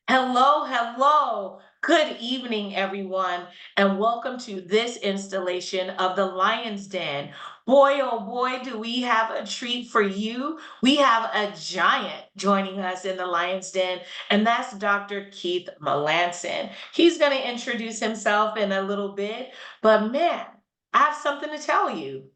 Hello, hello. Good evening, everyone, and welcome to this installation of the Lion's Den. Boy, oh boy, do we have a treat for you. We have a giant joining us in the Lion's Den, and that's Dr. Keith Melanson. He's going to introduce himself in a little bit, but man, I have something to tell you.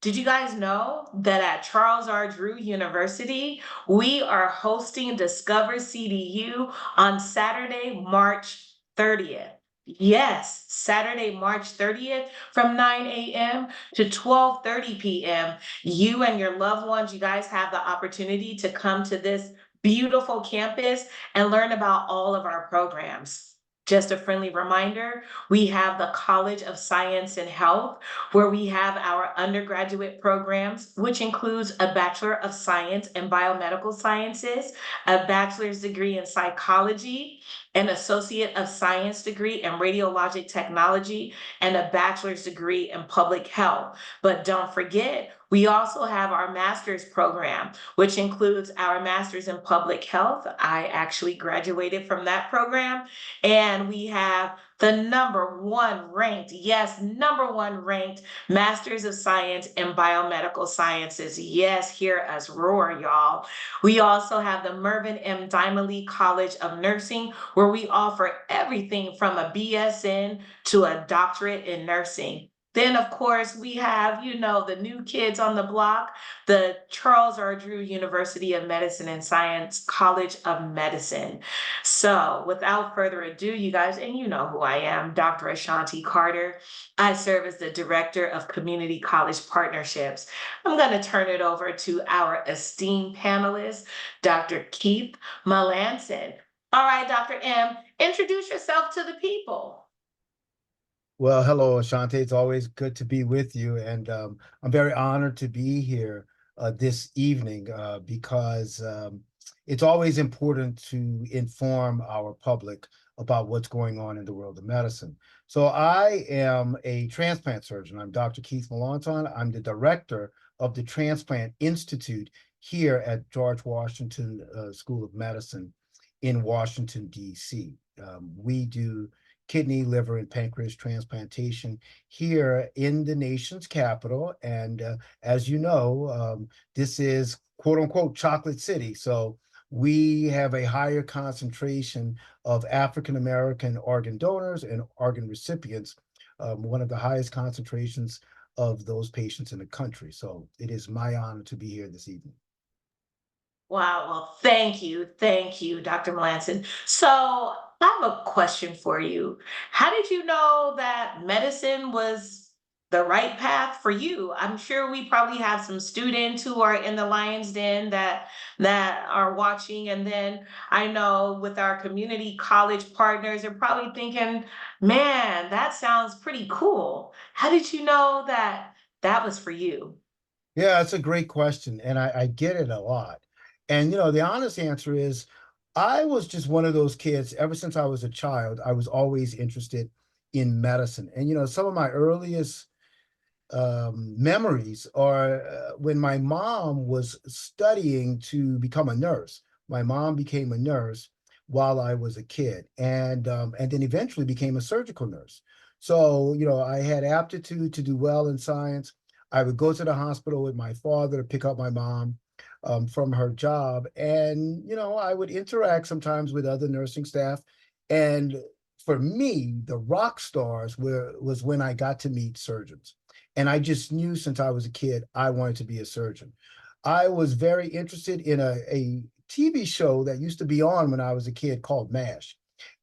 Did you guys know that at Charles R. Drew University, we are hosting Discover CDU on Saturday, March 30th? Yes, Saturday, March 30th from 9 a.m. to 12:30 p.m. You and your loved ones, you guys have the opportunity to come to this beautiful campus and learn about all of our programs. Just a friendly reminder, we have the College of Science and Health, where we have our undergraduate programs, which includes a Bachelor of Science in Biomedical Sciences, a bachelor's degree in psychology, an Associate of Science degree in Radiologic Technology, and a bachelor's degree in Public Health. But don't forget, we also have our master's program, which includes our master's in public health. I actually graduated from that program. And we have the number one ranked, yes, number one ranked Masters of Science in Biomedical Sciences. Yes, hear us roar, y'all. We also have the Mervyn M. Dimely College of Nursing, where we offer everything from a BSN to a doctorate in nursing. Then, of course, we have, the new kids on the block, the Charles R. Drew University of Medicine and Science College of Medicine. So, without further ado, you guys, and you know who I am, Dr. Ashanti Carter. I serve as the Director of Community College Partnerships. I'm going to turn it over to our esteemed panelist, Dr. Keith Melanson. All right, Dr. M, introduce yourself to the people. Well, hello, Ashante. It's always good to be with you, and I'm very honored to be here this evening because it's always important to inform our public about what's going on in the world of medicine. So I am a transplant surgeon. I'm Dr. Keith Melanson. I'm the director of the Transplant Institute here at George Washington School of Medicine in Washington, D.C. We do kidney, liver, and pancreas transplantation here in the nation's capital. And as you know, this is quote unquote chocolate city. So we have a higher concentration of African American organ donors and organ recipients, one of the highest concentrations of those patients in the country. So it is my honor to be here this evening. Wow. Well, thank you. Thank you, Dr. Melanson. So I have a question for you. How did you know that medicine was the right path for you? I'm sure we probably have some students who are in the Lion's Den that are watching. And then I know with our community college partners, they're probably thinking, man, that sounds pretty cool. How did you know that that was for you? Yeah, that's a great question, and I get it a lot. And the honest answer is, I was just one of those kids. Ever since I was a child, I was always interested in medicine. And some of my earliest memories are when my mom was studying to become a nurse. My mom became a nurse while I was a kid, and then eventually became a surgical nurse. So I had aptitude to do well in science. I would go to the hospital with my father to pick up my mom from her job, and I would interact sometimes with other nursing staff. And for me, the rock stars was when I got to meet surgeons. And I just knew since I was a kid, I wanted to be a surgeon. I was very interested in a TV show that used to be on when I was a kid called MASH.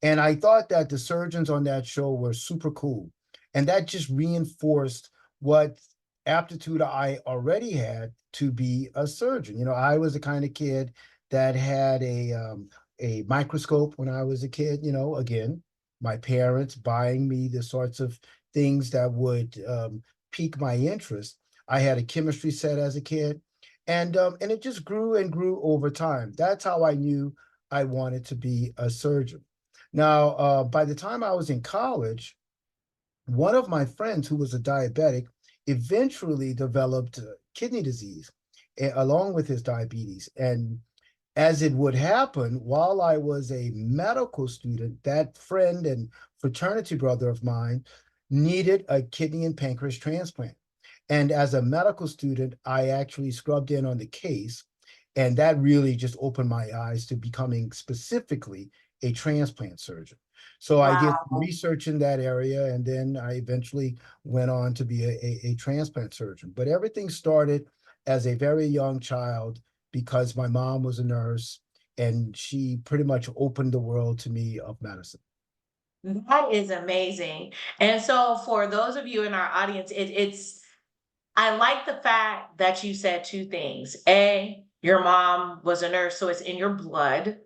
And I thought that the surgeons on that show were super cool. And that just reinforced what aptitude I already had to be a surgeon. I was the kind of kid that had a microscope when I was a kid. Again, my parents buying me the sorts of things that would pique my interest. I had a chemistry set as a kid, and it just grew and grew over time. That's how I knew I wanted to be a surgeon. Now, by the time I was in college, one of my friends who was a diabetic eventually developed kidney disease along with his diabetes. And as it would happen, while I was a medical student, that friend and fraternity brother of mine needed a kidney and pancreas transplant. And as a medical student, I actually scrubbed in on the case. And that really just opened my eyes to becoming specifically a transplant surgeon. So I did Wow. research in that area, and then I eventually went on to be a transplant surgeon. But everything started as a very young child because my mom was a nurse and she pretty much opened the world to me of medicine. That is amazing. And so for those of you in our audience, it's I like the fact that you said two things. A, your mom was a nurse, so it's in your blood.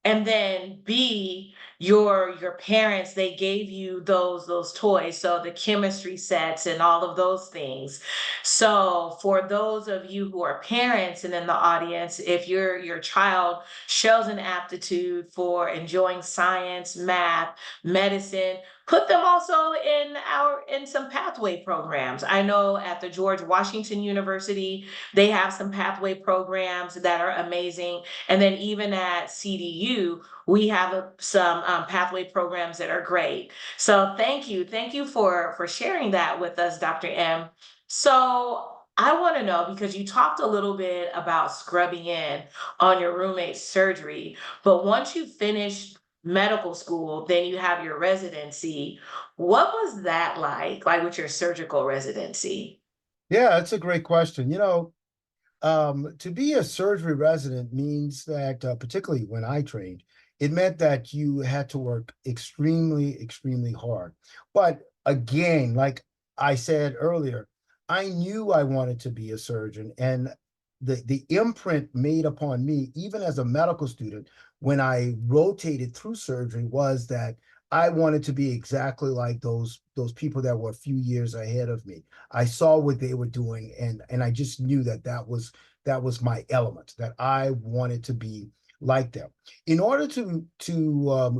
And then B, your parents, they gave you those toys, so the chemistry sets and all of those things. So for those of you who are parents and in the audience, if your child shows an aptitude for enjoying science, math, medicine, put them also in some pathway programs. I know at the George Washington University, they have some pathway programs that are amazing. And then even at CDU, we have some pathway programs that are great. So thank you for sharing that with us, Dr. M. So I want to know because you talked a little bit about scrubbing in on your roommate's surgery, but once you finished medical school, then you have your residency. What was that like with your surgical residency? Yeah, that's a great question. To be a surgery resident means that, particularly when I trained, it meant that you had to work extremely, extremely hard. But again, like I said earlier, I knew I wanted to be a surgeon, and the imprint made upon me, even as a medical student, when I rotated through surgery, was that I wanted to be exactly like those people that were a few years ahead of me. I saw what they were doing, and I just knew that that was my element, that I wanted to be like them. In order to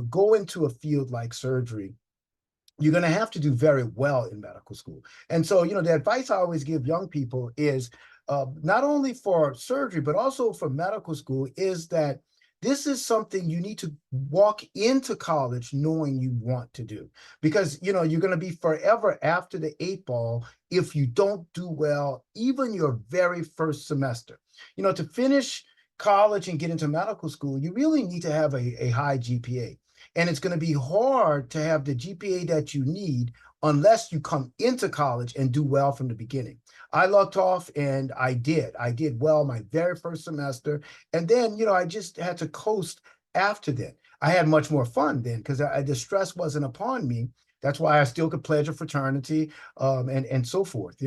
go into a field like surgery, you're going to have to do very well in medical school. And so, the advice I always give young people is, not only for surgery, but also for medical school, is that this is something you need to walk into college knowing you want to do. Because, you're going to be forever after the eight ball if you don't do well, even your very first semester. To finish college and get into medical school, you really need to have a high GPA. And it's going to be hard to have the GPA that you need unless you come into college and do well from the beginning. I lucked off and I did. I did well my very first semester. And then, I just had to coast after that. I had much more fun then because the stress wasn't upon me. That's why I still could pledge a fraternity, and so forth.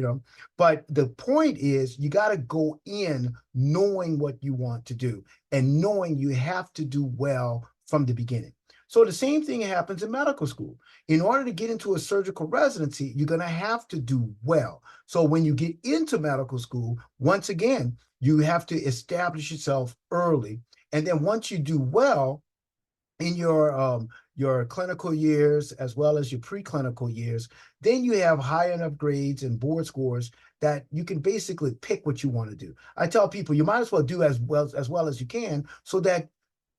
But the point is, you got to go in knowing what you want to do and knowing you have to do well from the beginning. So the same thing happens in medical school. In order to get into a surgical residency, you're going to have to do well. So when you get into medical school, once again, you have to establish yourself early. And then once you do well in your clinical years as well as your preclinical years, then you have high enough grades and board scores that you can basically pick what you want to do. I tell people you might as well do as well as you can so that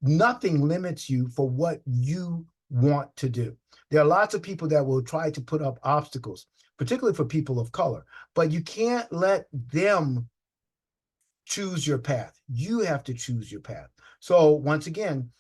nothing limits you for what you want to do. There are lots of people that will try to put up obstacles, particularly for people of color, but you can't let them choose your path. You have to choose your path. So once again,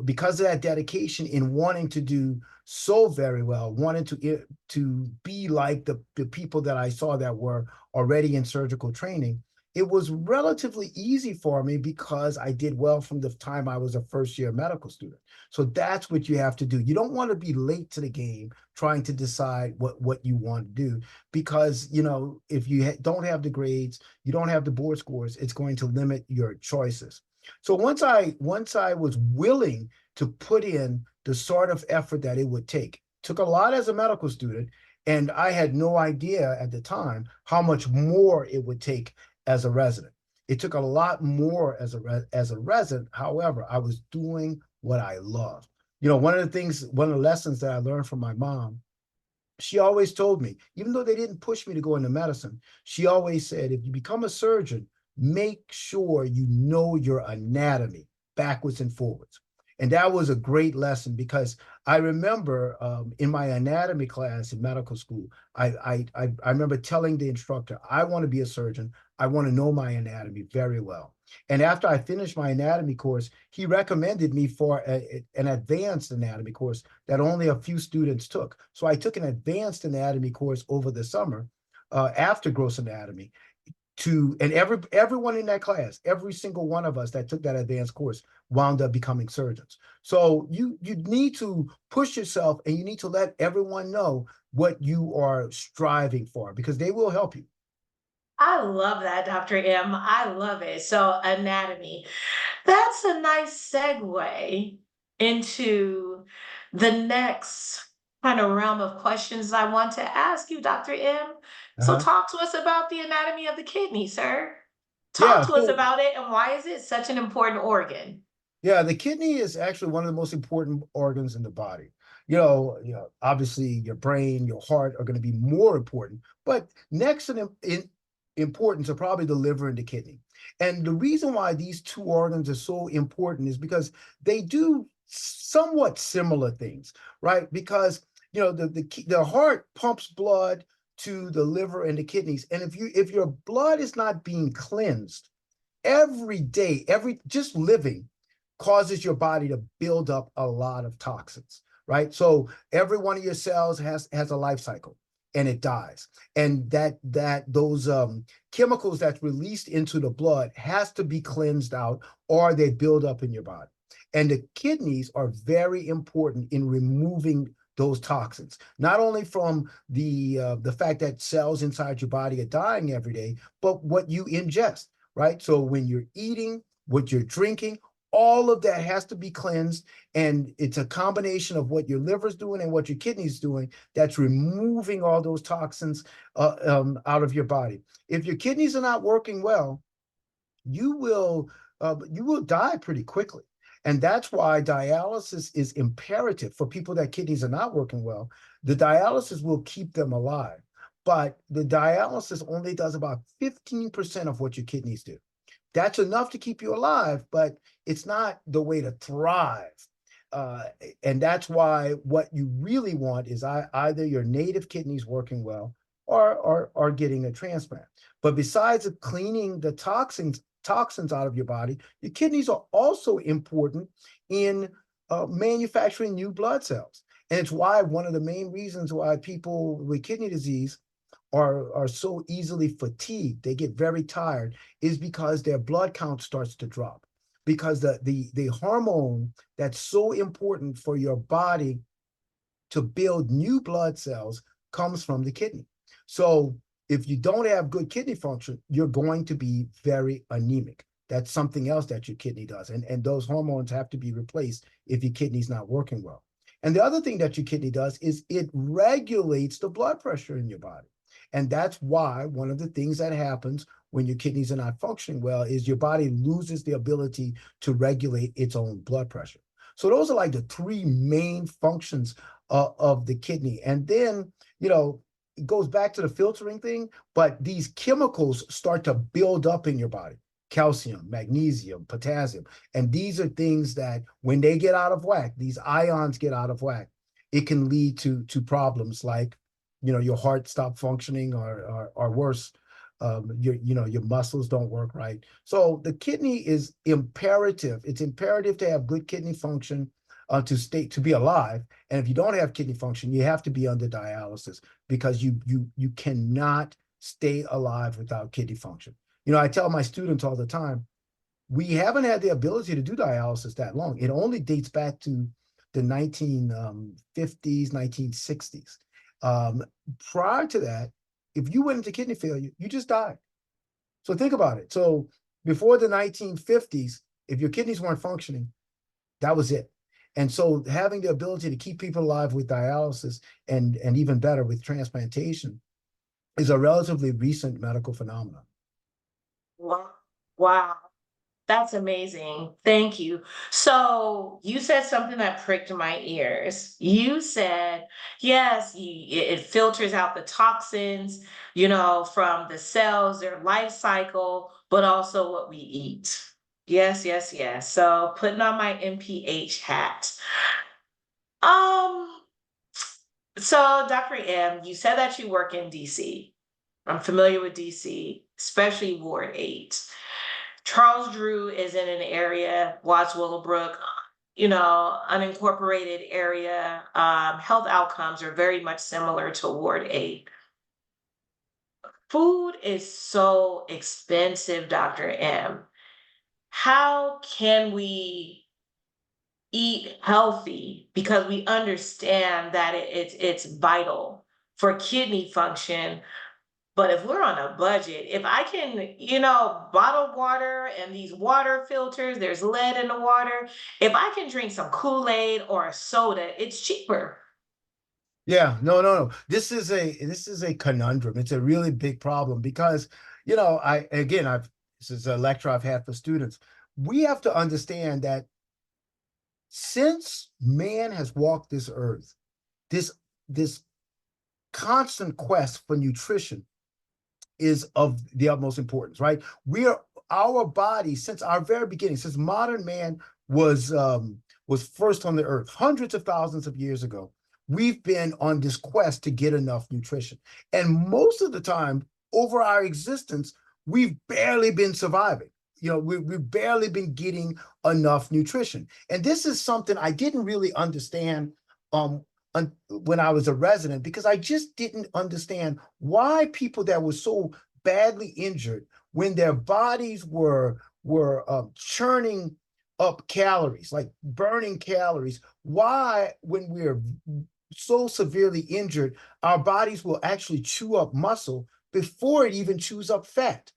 because of that dedication in wanting to do so very well, wanting to be like the people that I saw that were already in surgical training, it was relatively easy for me because I did well from the time I was a first year medical student. So that's what you have to do. You don't want to be late to the game trying to decide what you want to do because if you don't have the grades, you don't have the board scores, it's going to limit your choices. So once I was willing to put in the sort of effort that it would take, took a lot as a medical student, and I had no idea at the time how much more it would take as a resident. It took a lot more as a resident. However, I was doing what I loved. One of the lessons that I learned from my mom, she always told me, even though they didn't push me to go into medicine, she always said, if you become a surgeon, make sure you know your anatomy backwards and forwards. And that was a great lesson because I remember in my anatomy class in medical school, I remember telling the instructor, I want to be a surgeon. I want to know my anatomy very well. And after I finished my anatomy course, he recommended me for an advanced anatomy course that only a few students took. So I took an advanced anatomy course over the summer after gross anatomy and everyone in that class, every single one of us that took that advanced course wound up becoming surgeons. So you need to push yourself and you need to let everyone know what you are striving for because they will help you. I love that, Dr. M. I love it. So, anatomy. That's a nice segue into the next kind of realm of questions I want to ask you, Dr. M. So, Uh-huh. talk to us about the anatomy of the kidney, sir. Yeah, Talk to us so about it and why is it such an important organ? yeah, the kidney is actually one of the most important organs in the body. Obviously your brain, your heart are going to be more important, but next in importance are probably the liver and the kidney. And the reason why these two organs are so important is because they do somewhat similar things, right? Because the heart pumps blood to the liver and the kidneys, and if your blood is not being cleansed every day, every just living causes your body to build up a lot of toxins, right? So every one of your cells has a life cycle and it dies. And those chemicals that's released into the blood has to be cleansed out or they build up in your body. And the kidneys are very important in removing those toxins, not only from the fact that cells inside your body are dying every day, but what you ingest, right? So when you're eating, what you're drinking, all of that has to be cleansed. And it's a combination of what your liver's doing and what your kidney's doing that's removing all those toxins out of your body. If your kidneys are not working well, you will die pretty quickly. And that's why dialysis is imperative for people that kidneys are not working well. The dialysis will keep them alive, but the dialysis only does about 15% of what your kidneys do. That's enough to keep you alive, but it's not the way to thrive. Uh, and that's why what you really want is either your native kidneys working well or getting a transplant. But besides cleaning the toxins out of your body, your kidneys are also important in manufacturing new blood cells. And it's why one of the main reasons why people with kidney disease are so easily fatigued, they get very tired, is because their blood count starts to drop. Because the hormone that's so important for your body to build new blood cells comes from the kidney. So if you don't have good kidney function, you're going to be very anemic. That's something else that your kidney does. And those hormones have to be replaced if your kidney's not working well. And the other thing that your kidney does is it regulates the blood pressure in your body. And that's why one of the things that happens when your kidneys are not functioning well is your body loses the ability to regulate its own blood pressure. So those are like the three main functions of the kidney. And then, it goes back to the filtering thing, but these chemicals start to build up in your body: calcium, magnesium, potassium. And these are things that when they get out of whack, these ions get out of whack, it can lead to problems like, your heart stop functioning or worse, your muscles don't work right. So the kidney is imperative. It's imperative to have good kidney function to be alive. And if you don't have kidney function, you have to be under dialysis because you cannot stay alive without kidney function. I tell my students all the time, we haven't had the ability to do dialysis that long. It only dates back to the 1950s, 1960s. Um, Prior to that, if you went into kidney failure, you just died. So think about it. So before the 1950s, if your kidneys weren't functioning, that was it. And so having the ability to keep people alive with dialysis and even better with transplantation is a relatively recent medical phenomenon. Wow. Wow. That's amazing. Thank you. So you said something that pricked my ears. You said, yes, it filters out the toxins, from the cells, their life cycle. but also what we eat. Yes, yes, yes. So putting on my MPH hat. Um, so Dr. M, you said that you work in DC. I'm familiar with DC, especially Ward 8. Charles Drew is in an area, Watts Willowbrook, unincorporated area. Health outcomes are very much similar to Ward 8. Food is so expensive, Dr. M. How can we eat healthy because we understand that it's vital for kidney function? But if we're on a budget, if I can, bottled water and these water filters, there's lead in the water. If I can drink some Kool-Aid or a soda, it's cheaper. Yeah, no, no, no. This is a conundrum. It's a really big problem because, I again, I've this is a lecture I've had for students. We have to understand that since man has walked this earth, this this constant quest for nutrition is of the utmost importance, right? We are our body since our very beginning, since modern man was first on the earth, hundreds of thousands of years ago. We've been on this quest to get enough nutrition, and most of the time, over our existence, we've barely been surviving. We've barely been getting enough nutrition, and this is something I didn't really understand um, when I was a resident because I just didn't understand why people that were so badly injured when their bodies were churning up calories, like burning calories, why when we're so severely injured, our bodies will actually chew up muscle before it even chews up fat.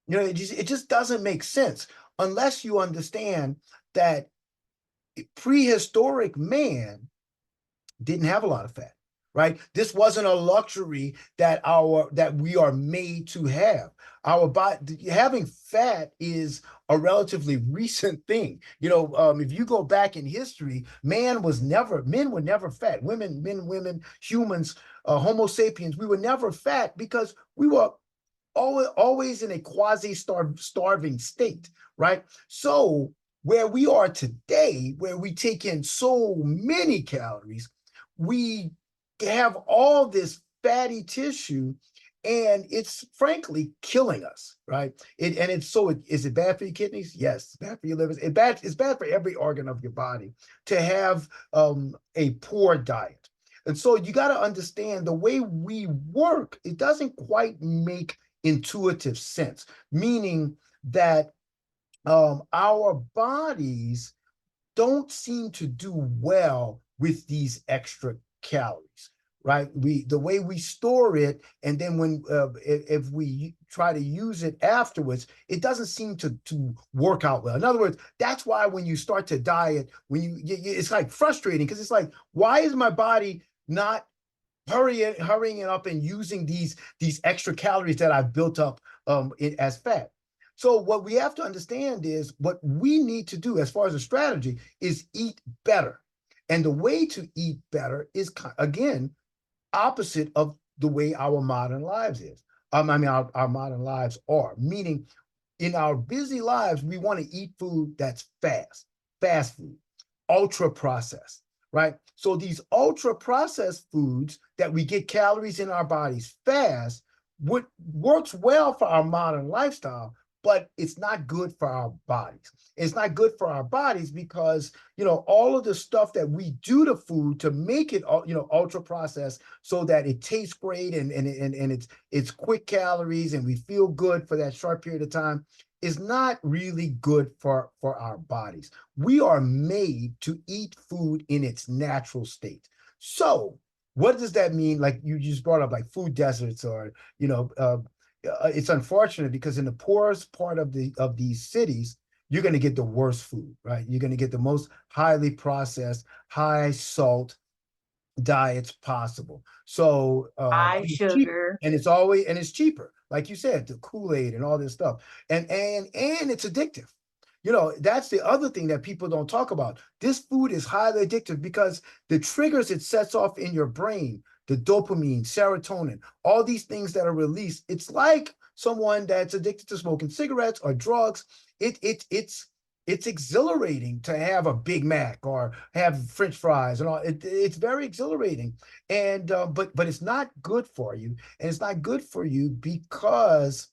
It just doesn't make sense unless you understand that prehistoric man didn't have a lot of fat, right? This wasn't a luxury that we are made to have. Our body having fat is a relatively recent thing. If you go back in history, men were never fat. Women, humans, Homo sapiens, we were never fat because we were always in a quasi-starving state, right? So where we are today, where we take in so many calories, we have all this fatty tissue, and it's frankly killing us, right? Is it bad for your kidneys? Yes, it's bad for your liver. It's bad for every organ of your body to have a poor diet. And so you got to understand the way we work, it doesn't quite make intuitive sense, meaning that our bodies don't seem to do well with these extra calories, right? The way we store it, and then when if we try to use it afterwards, it doesn't seem to work out well. In other words, that's why when you start to diet, it's like frustrating because it's like, why is my body not hurrying it up and using these extra calories that I've built up as fat? So what we have to understand is what we need to do as far as a strategy is eat better. And the way to eat better is, again, opposite of the way our modern lives is. Our modern lives are, meaning in our busy lives, we want to eat food that's fast food, ultra processed, right? So these ultra processed foods that we get calories in our bodies fast, what works well for our modern lifestyle, but it's not good for our bodies. It's not good for our bodies because, all of the stuff that we do to food to make it, ultra processed so that it tastes great and it's quick calories and we feel good for that short period of time is not really good for our bodies. We are made to eat food in its natural state. So what does that mean? Like you just brought up, like food deserts, or it's unfortunate because in the poorest part of these cities, you're going to get the worst food, right? You're going to get the most highly processed, high salt diets possible. So High and it's cheap, sugar. and it's cheaper, like you said, the Kool-Aid and all this stuff, and it's addictive. That's the other thing that people don't talk about. This food is highly addictive because the triggers it sets off in your brain, the dopamine, serotonin, all these things that are released, it's like someone that's addicted to smoking cigarettes or drugs, it's exhilarating to have a Big Mac or have French fries and all. It's very exhilarating, and but it's not good for you, and it's not good for you because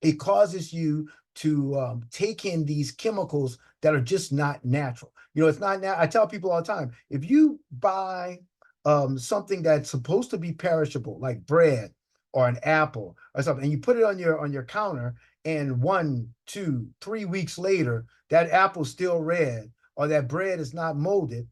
it causes you to take in these chemicals that are just not natural. It's not now. I tell people all the time, if you buy something that's supposed to be perishable, like bread or an apple or something, and you put it on your counter, and 1, 2, 3 weeks later, that apple's still red or that bread is not molded,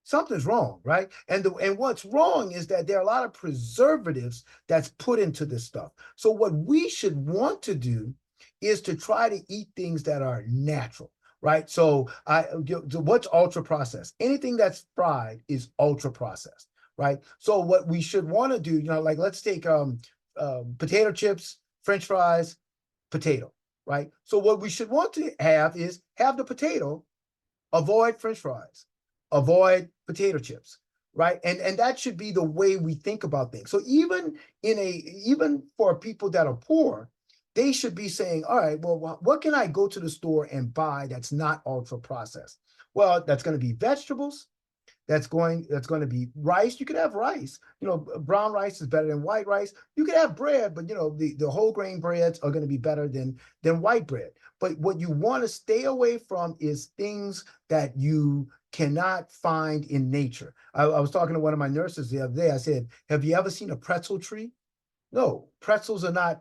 something's wrong, right? And what's wrong is that there are a lot of preservatives that's put into this stuff. So what we should want to do is to try to eat things that are natural, right? So what's ultra processed? Anything that's fried is ultra processed, right? So what we should want to do, like let's take potato chips, French fries, potato, right? So what we should want to have the potato, avoid French fries, avoid potato chips, right? And that should be the way we think about things. So even for people that are poor, they should be saying, all right, well, what can I go to the store and buy that's not ultra processed? Well, that's going to be vegetables, that's going to be rice. You could have rice. Brown rice is better than white rice. You could have bread, but the whole grain breads are going to be better than white bread. But what you want to stay away from is things that you cannot find in nature. I was talking to one of my nurses the other day. I said, "Have you ever seen a pretzel tree?" No, pretzels are not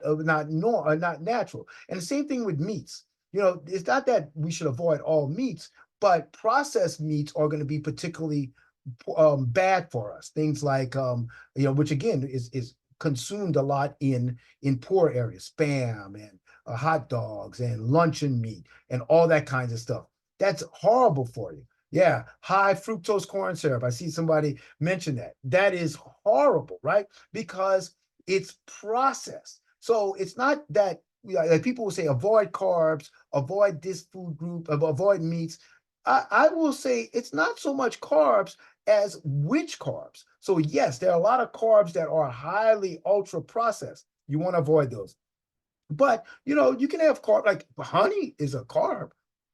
natural. And the same thing with meats. It's not that we should avoid all meats, but processed meats are going to be particularly bad for us. Things like which again is consumed a lot in poor areas, spam and hot dogs and luncheon meat and all that kinds of stuff. That's horrible for you. Yeah, high fructose corn syrup. I see somebody mention that. That is horrible, right? Because it's processed. So it's not that like people will say avoid carbs, avoid this food group, avoid meats. I will say it's not so much carbs as which carbs. So yes, there are a lot of carbs that are highly ultra processed. You want to avoid those. But you can have carb, like honey is a carb,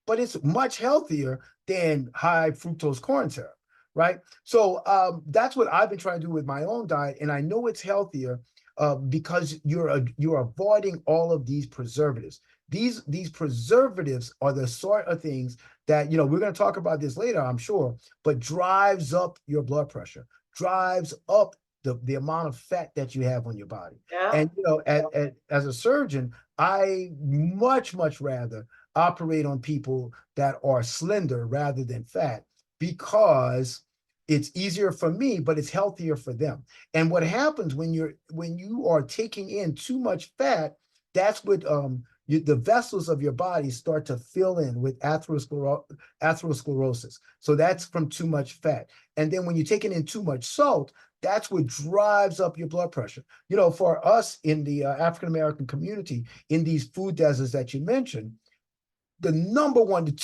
but it's much healthier than high fructose corn syrup, right? So that's what I've been trying to do with my own diet, and I know it's healthier because you're avoiding all of these preservatives. These preservatives are the sort of things that we're going to talk about this later, I'm sure, but drives up your blood pressure, drives up the amount of fat that you have on your body. Yeah. And as a surgeon, I much rather operate on people that are slender rather than fat because it's easier for me, but it's healthier for them. And what happens when you are taking in too much fat, that's what the vessels of your body start to fill in with atherosclerosis. So that's from too much fat. And then when you're taking in too much salt, that's what drives up your blood pressure. For us in the African American community, in these food deserts that you mentioned, the number one and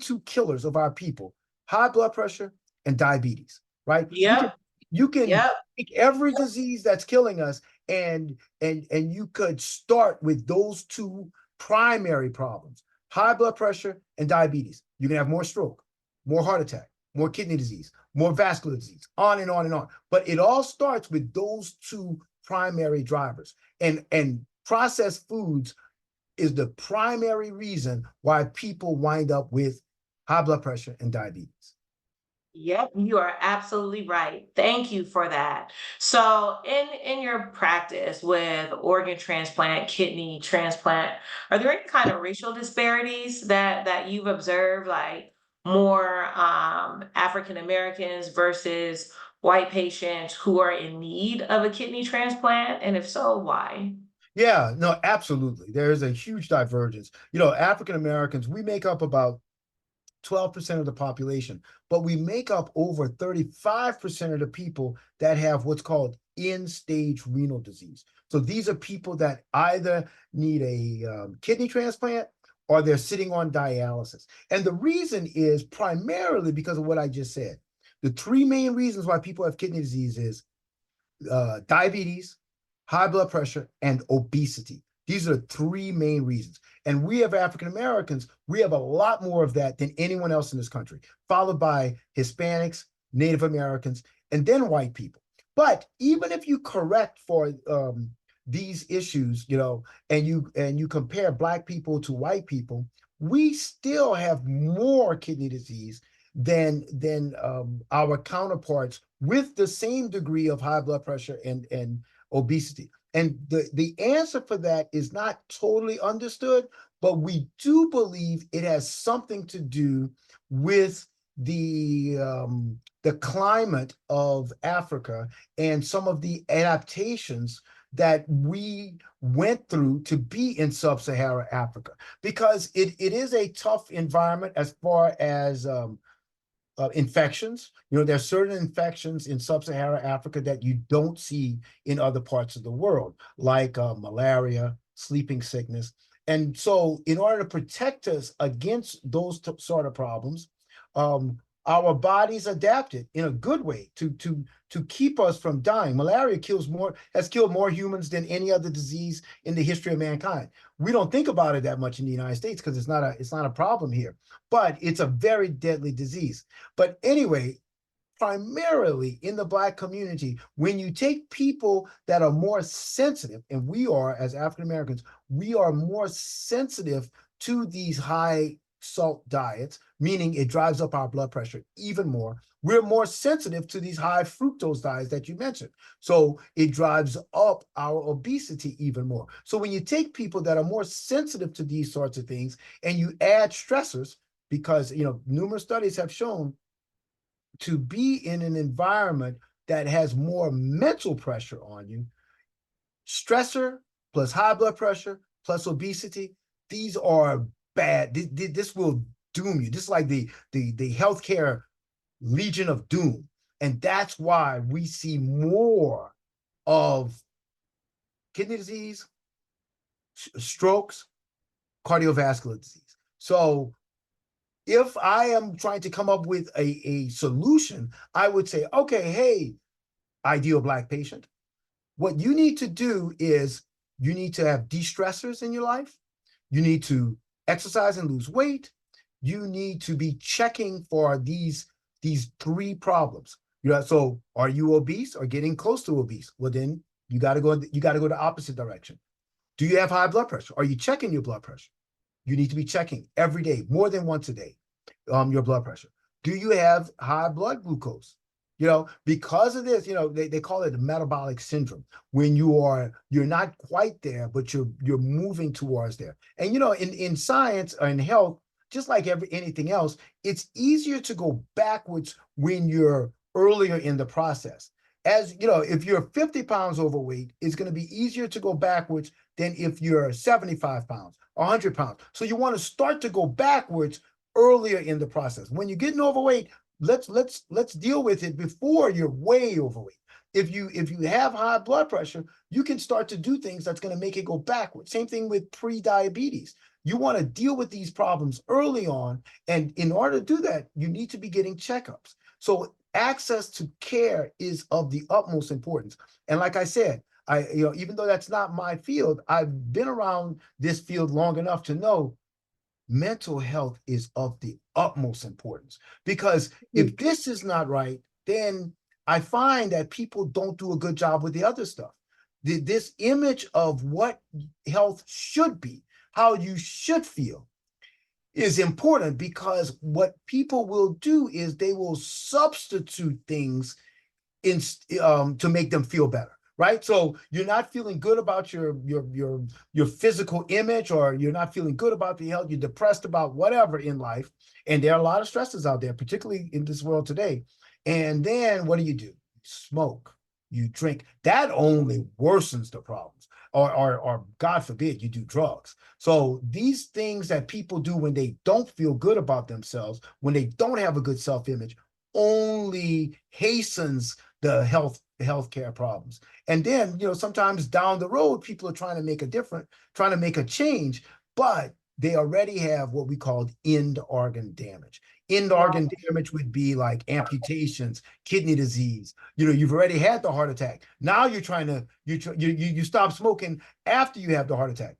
two killers of our people, high blood pressure and diabetes, right? You can Yep. you can Yep. take every disease that's killing us and you could start with those two primary problems, high blood pressure and diabetes. You can have more stroke, more heart attack, more kidney disease, more vascular disease, on and on and on. But it all starts with those two primary drivers. And processed foods is the primary reason why people wind up with high blood pressure and diabetes. Yep, you are absolutely right. Thank you for that. So, in your practice with organ transplant, kidney transplant, are there any kind of racial disparities that you've observed, like more African Americans versus white patients who are in need of a kidney transplant? And if so, why? Yeah, no, absolutely. There is a huge divergence. African Americans, we make up about 12% of the population, but we make up over 35% of the people that have what's called end-stage renal disease. So these are people that either need a kidney transplant or they're sitting on dialysis. And the reason is primarily because of what I just said. The three main reasons why people have kidney disease is diabetes, high blood pressure, and obesity. These are the three main reasons. And we have African Americans, we have a lot more of that than anyone else in this country, followed by Hispanics, Native Americans, and then white people. But even if you correct for these issues, and you compare black people to white people, we still have more kidney disease than our counterparts with the same degree of high blood pressure and obesity. And the answer for that is not totally understood, but we do believe it has something to do with the climate of Africa and some of the adaptations that we went through to be in sub-Saharan Africa, because it is a tough environment as far as infections. There's certain infections in sub-Saharan Africa that you don't see in other parts of the world, like malaria, sleeping sickness. And so, in order to protect us against those sort of problems, um, our bodies adapted in a good way to keep us from dying. Malaria has killed more humans than any other disease in the history of mankind. We don't think about it that much in the United States because it's not a problem here, but it's a very deadly disease. But anyway, primarily in the Black community, when you take people that are more sensitive, and we are, as African Americans, we are more sensitive to these high salt diets, meaning it drives up our blood pressure even more. We're more sensitive to these high fructose diets that you mentioned. So it drives up our obesity even more. So when you take people that are more sensitive to these sorts of things and you add stressors, because numerous studies have shown to be in an environment that has more mental pressure on you, stressor plus high blood pressure plus obesity, these are bad. This will doom you. This is like the healthcare legion of doom. And that's why we see more of kidney disease, strokes, cardiovascular disease. So if I am trying to come up with a solution, I would say, okay, hey, ideal Black patient, what you need to do is you need to have de-stressors in your life. You need to exercise and lose weight. You need to be checking for these three problems. So are you obese or getting close to obese? Well, then you got to go the opposite direction. Do you have high blood pressure? Are you checking your blood pressure? You need to be checking every day, more than once a day, your blood pressure. Do you have high blood glucose? Because of this, they call it metabolic syndrome, when you're not quite there, but you're moving towards there. And in science or in health, just like anything else, it's easier to go backwards when you're earlier in the process. As if you're 50 pounds overweight, it's going to be easier to go backwards than if you're 75 pounds, 100 pounds. So you want to start to go backwards earlier in the process. When you're getting overweight, let's deal with it before you're way overweight. If you have high blood pressure, you can start to do things that's going to make it go backwards. Same thing with pre-diabetes. You want to deal with these problems early on, and in order to do that, you need to be getting checkups. So access to care is of the utmost importance. And like I said, even though that's not my field, I've been around this field long enough to know mental health is of the utmost importance. Because if this is not right, then I find that people don't do a good job with the other stuff. This image of what health should be, how you should feel, is important, because what people will do is they will substitute things to make them feel better, right? So you're not feeling good about your physical image, or you're not feeling good about the health, you're depressed about whatever in life, and there are a lot of stresses out there, particularly in this world today. And then what do? You smoke, you drink. That only worsens the problems. Or God forbid, you do drugs. So these things that people do when they don't feel good about themselves, when they don't have a good self-image, only hastens the healthcare problems. And then, sometimes down the road, people are trying to make a change, but they already have what we call end organ damage. End Wow. organ damage would be like amputations, kidney disease. You know, you've already had the heart attack. Now you're trying to you stop smoking after you have the heart attack.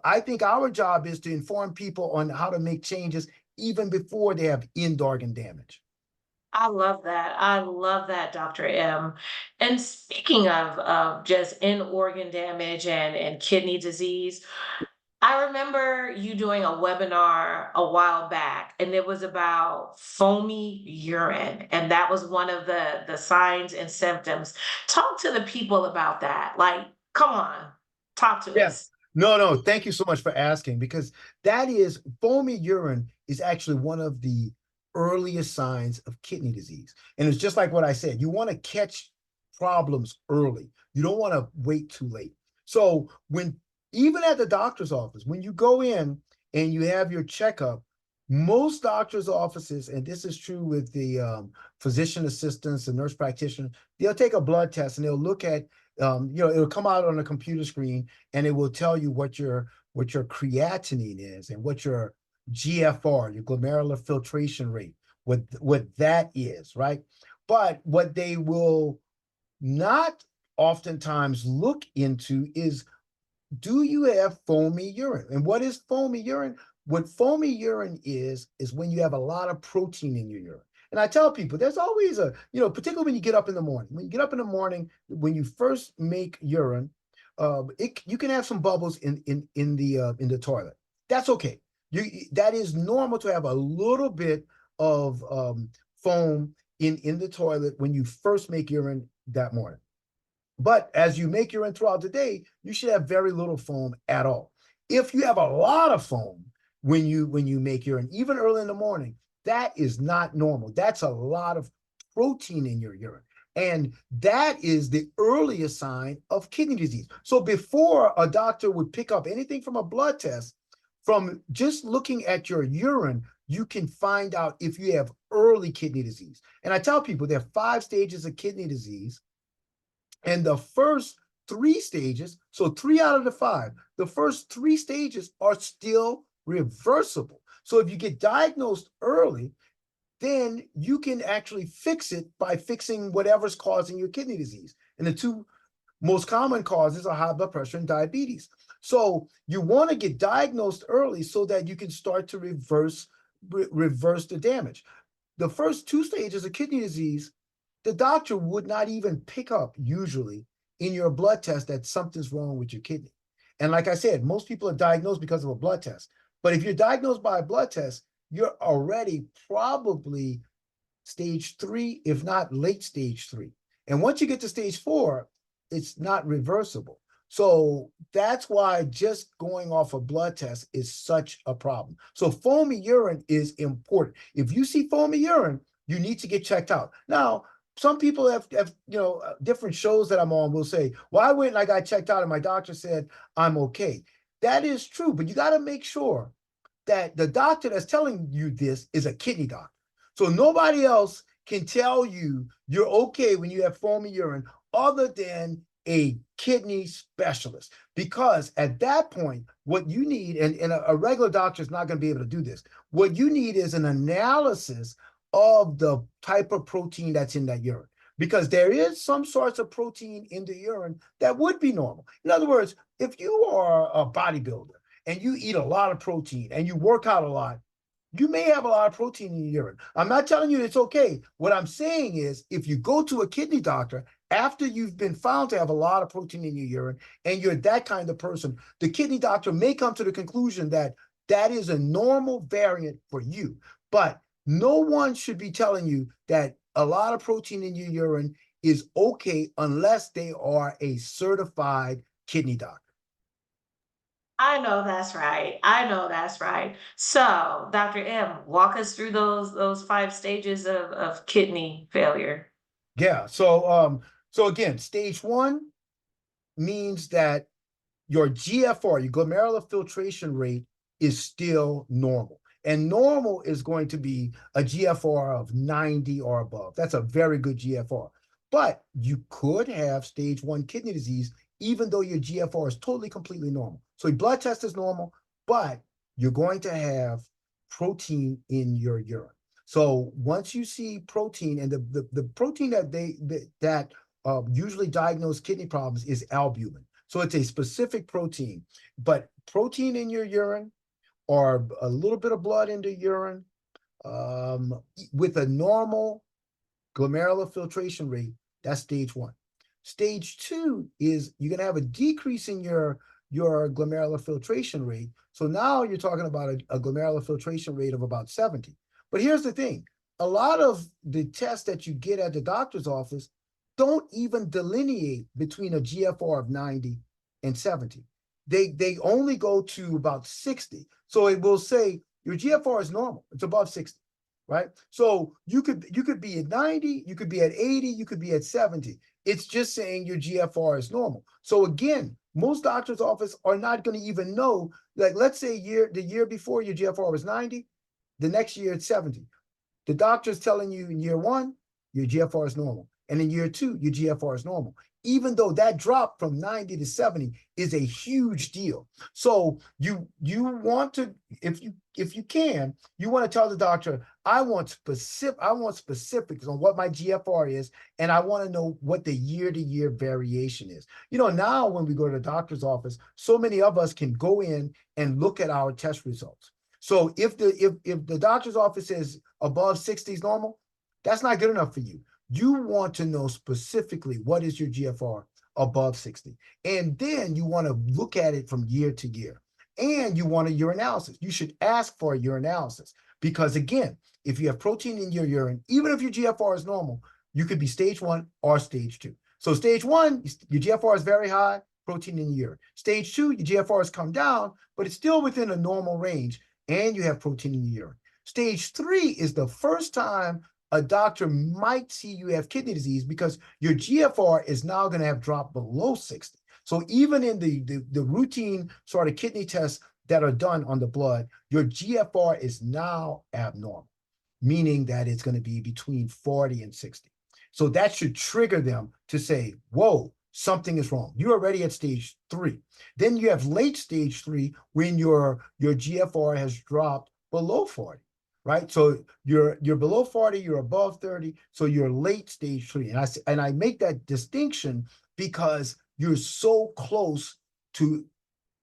I think our job is to inform people on how to make changes even before they have end organ damage. I love that. I love that, Dr. M. And speaking of just in organ damage and kidney disease, I remember you doing a webinar a while back, and it was about foamy urine, and that was one of the signs and symptoms. Talk to the people about that. Like, come on, talk to Yeah. us. No, no, thank you so much for asking because that is foamy urine is actually one of the earliest signs of kidney disease. And it's just like what I said, you want to catch problems early. You don't want to wait too late. So when even at the doctor's office, when you go in and you have your checkup, most doctors' offices, and this is true with the physician assistants, the nurse practitioner, they'll take a blood test and they'll look at, it'll come out on a computer screen and it will tell you what your creatinine is and what your GFR, your glomerular filtration rate, what that is, right? But what they will not oftentimes look into is, do you have foamy urine? And what is foamy urine? What foamy urine is when you have a lot of protein in your urine. And I tell people there's always particularly when you get up in the morning. When you get up in the morning, when you first make urine, you can have some bubbles in the toilet. That's okay. That is normal to have a little bit of foam in the toilet when you first make urine that morning. But as you make urine throughout the day, you should have very little foam at all. If you have a lot of foam when you make urine, even early in the morning, that is not normal. That's a lot of protein in your urine. And that is the earliest sign of kidney disease. So before a doctor would pick up anything from a blood test, from just looking at your urine, you can find out if you have early kidney disease. And I tell people there are 5 stages of kidney disease. And the first 3 stages, so 3 out of the 5, the first 3 stages are still reversible. So if you get diagnosed early, then you can actually fix it by fixing whatever's causing your kidney disease. And the two most common causes are high blood pressure and diabetes. So you want to get diagnosed early so that you can start to reverse the damage. The first 2 stages of kidney disease, the doctor would not even pick up usually in your blood test that something's wrong with your kidney. And like I said, most people are diagnosed because of a blood test. But if you're diagnosed by a blood test, you're already probably stage 3, if not late stage 3. And once you get to stage 4, it's not reversible. So that's why just going off a blood test is such a problem. So foamy urine is important. If you see foamy urine, you need to get checked out. Now, some people have different shows that I'm on will say, well, I went and I got checked out and my doctor said I'm okay. That is true, but you got to make sure that the doctor that's telling you this is a kidney doctor. So nobody else can tell you you're okay when you have foamy urine other than a kidney specialist. Because at that point, what you need, and a regular doctor is not going to be able to do this, what you need is an analysis of the type of protein that's in that urine. Because there is some sorts of protein in the urine that would be normal. In other words, if you are a bodybuilder and you eat a lot of protein and you work out a lot, you may have a lot of protein in your urine. I'm not telling you it's okay. What I'm saying is, if you go to a kidney doctor after you've been found to have a lot of protein in your urine and you're that kind of person, the kidney doctor may come to the conclusion that that is a normal variant for you. But no one should be telling you that a lot of protein in your urine is okay unless they are a certified kidney doctor. I know that's right. I know that's right. So, Dr. M, walk us through those 5 stages of kidney failure. Yeah. So again, stage 1 means that your GFR, your glomerular filtration rate, is still normal. And normal is going to be a GFR of 90 or above. That's a very good GFR. But you could have stage 1 kidney disease, even though your GFR is totally, completely normal. So your blood test is normal, but you're going to have protein in your urine. So once you see protein, and the protein that usually diagnose kidney problems is albumin. So it's a specific protein, but protein in your urine or a little bit of blood in the urine with a normal glomerular filtration rate, that's stage one. Stage two is you're going to have a decrease in your glomerular filtration rate. So now you're talking about a glomerular filtration rate of about 70. But here's the thing, a lot of the tests that you get at the doctor's office don't even delineate between a GFR of 90 and 70. They only go to about 60. So it will say your GFR is normal, it's above 60, right? So you could be at 90, you could be at 80, you could be at 70. It's just saying your GFR is normal. So again, most doctors' office are not going to even know. Like, let's say the year before your GFR was 90, the next year it's 70. The doctor's telling you in year one, your GFR is normal. And in year two, your GFR is normal. Even though that drop from 90 to 70 is a huge deal. So you want to, if you can, you want to tell the doctor, I want specifics on what my GFR is, and I want to know what the year-to-year variation is. Now when we go to the doctor's office, so many of us can go in and look at our test results. So if the doctor's office says above 60 is normal, that's not good enough for you. You want to know specifically what is your GFR above 60. And then you want to look at it from year to year. And you want a urinalysis. You should ask for a urinalysis because, again, if you have protein in your urine, even if your GFR is normal, you could be stage one or stage two. So stage one, your GFR is very high, protein in your urine. Stage two, your GFR has come down, but it's still within a normal range, and you have protein in your urine. Stage three is the first time a doctor might see you have kidney disease because your GFR is now going to have dropped below 60. So even in the routine sort of kidney tests that are done on the blood, your GFR is now abnormal, meaning that it's going to be between 40 and 60. So that should trigger them to say, whoa, something is wrong. You're already at stage three. Then you have late stage three when your GFR has dropped below 40. Right, so you're below 40, you're above 30, so you're late stage three, and I make that distinction because you're so close to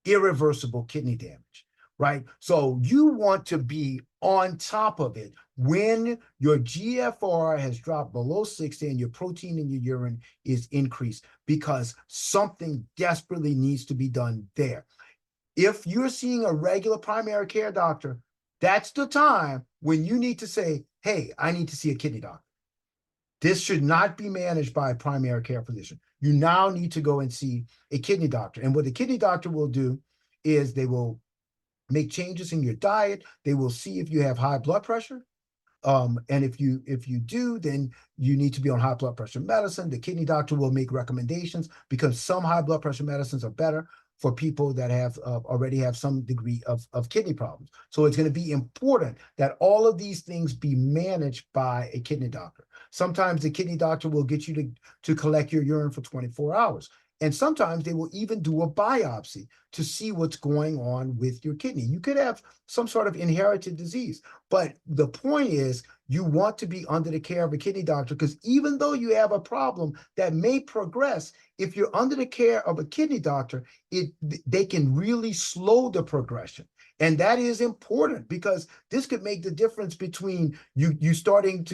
irreversible kidney damage, right? So you want to be on top of it when your GFR has dropped below 60 and your protein in your urine is increased because something desperately needs to be done there. If you're seeing a regular primary care doctor, that's the time when you need to say, hey, I need to see a kidney doctor. This should not be managed by a primary care physician. You now need to go and see a kidney doctor. And what the kidney doctor will do is they will make changes in your diet. They will see if you have high blood pressure. And if you do, then you need to be on high blood pressure medicine. The kidney doctor will make recommendations because some high blood pressure medicines are better for people that have already have some degree of kidney problems. So it's going to be important that all of these things be managed by a kidney doctor. Sometimes the kidney doctor will get you to collect your urine for 24 hours. And sometimes they will even do a biopsy to see what's going on with your kidney. You could have some sort of inherited disease. But the point is, you want to be under the care of a kidney doctor because even though you have a problem that may progress, if you're under the care of a kidney doctor, they can really slow the progression. And that is important because this could make the difference between you get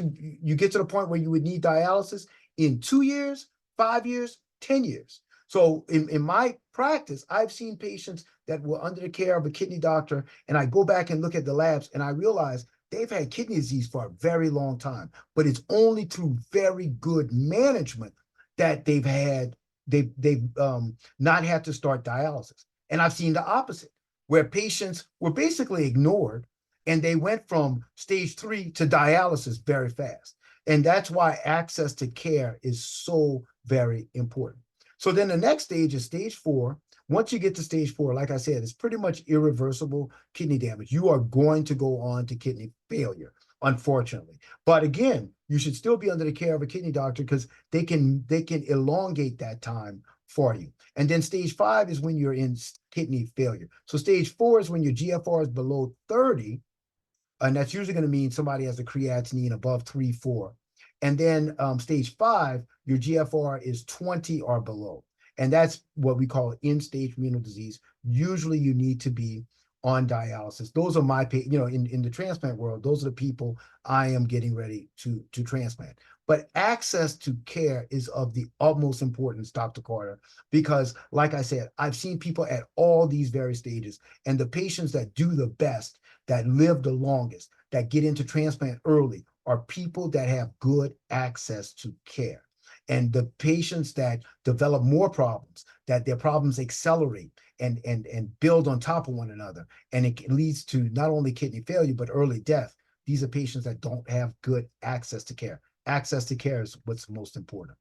to the point where you would need dialysis in 2 years, 5 years, 10 years. So in my practice, I've seen patients that were under the care of a kidney doctor, and I go back and look at the labs, and I realize they've had kidney disease for a very long time, but it's only through very good management that they've not had to start dialysis. And I've seen the opposite, where patients were basically ignored, and they went from stage three to dialysis very fast. And that's why access to care is so very important. So then the next stage is stage four. Once you get to stage four, like I said, it's pretty much irreversible kidney damage. You are going to go on to kidney failure, unfortunately. But again, you should still be under the care of a kidney doctor because they can elongate that time for you. And then stage 5 is when you're in kidney failure. So stage 4 is when your GFR is below 30, and that's usually going to mean somebody has a creatinine above 3, 4. And then stage 5, your GFR is 20 or below. And that's what we call end-stage renal disease. Usually you need to be on dialysis. Those are my, in the transplant world, those are the people I am getting ready to transplant. But access to care is of the utmost importance, Dr. Carter, because like I said, I've seen people at all these various stages, and the patients that do the best, that live the longest, that get into transplant early, are people that have good access to care. And the patients that develop more problems, that their problems accelerate and build on top of one another, and it leads to not only kidney failure, but early death. These are patients that don't have good access to care. Access to care is what's most important.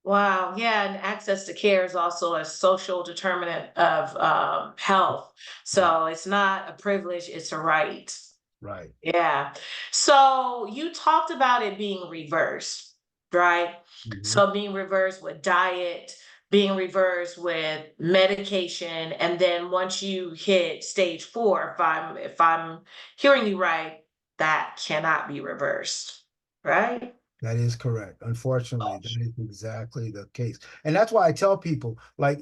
Wow, yeah, and access to care is also a social determinant of health. Right, So it's not a privilege, it's a right. right. Yeah. So you talked about it being reversed, right? Mhm. So being reversed with diet, being reversed with medication, and then once you hit stage 4, if I'm hearing you right, that cannot be reversed, right? That is correct. Unfortunately, that is exactly the case. And that's why I tell people, like,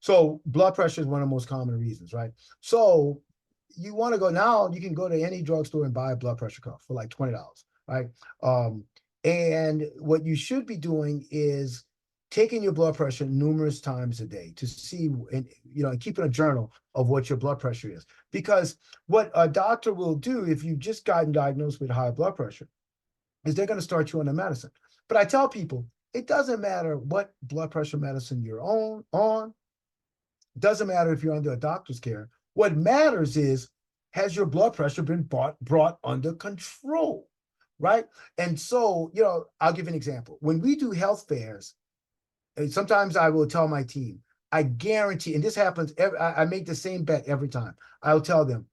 so blood pressure is one of the most common reasons, right? So you want to go now, you can go to any drugstore and buy a blood pressure cuff for like $20, right? Um, and what you should be doing is taking your blood pressure numerous times a day to see, and keeping a journal of what your blood pressure is. Because what a doctor will do if you've just gotten diagnosed with high blood pressure is they're going to start you on the medicine. But I tell people, it doesn't matter what blood pressure medicine you're on. It doesn't matter if you're under a doctor's care. What matters is, has your blood pressure been brought under control, right? And so, I'll give an example. When we do health fairs, and sometimes I will tell my team, I guarantee, and this happens, I make the same bet every time. I'll tell them,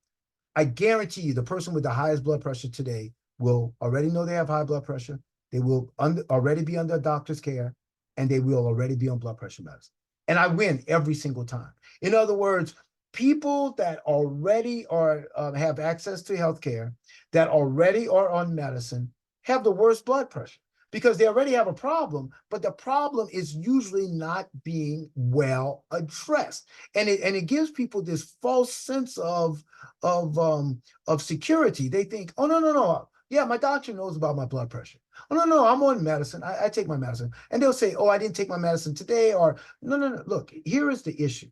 I guarantee you the person with the highest blood pressure today will already know they have high blood pressure. They will already be under a doctor's care, and they will already be on blood pressure medicine. And I win every single time. In other words, people that already have access to healthcare, that already are on medicine, have the worst blood pressure because they already have a problem, but the problem is usually not being well addressed. And it gives people this false sense of security. They think, oh, no, no, no. Yeah, my doctor knows about my blood pressure. Oh, no, no, I'm on medicine. I take my medicine. And they'll say, oh, I didn't take my medicine today. Or no, no, no. Look, here is the issue.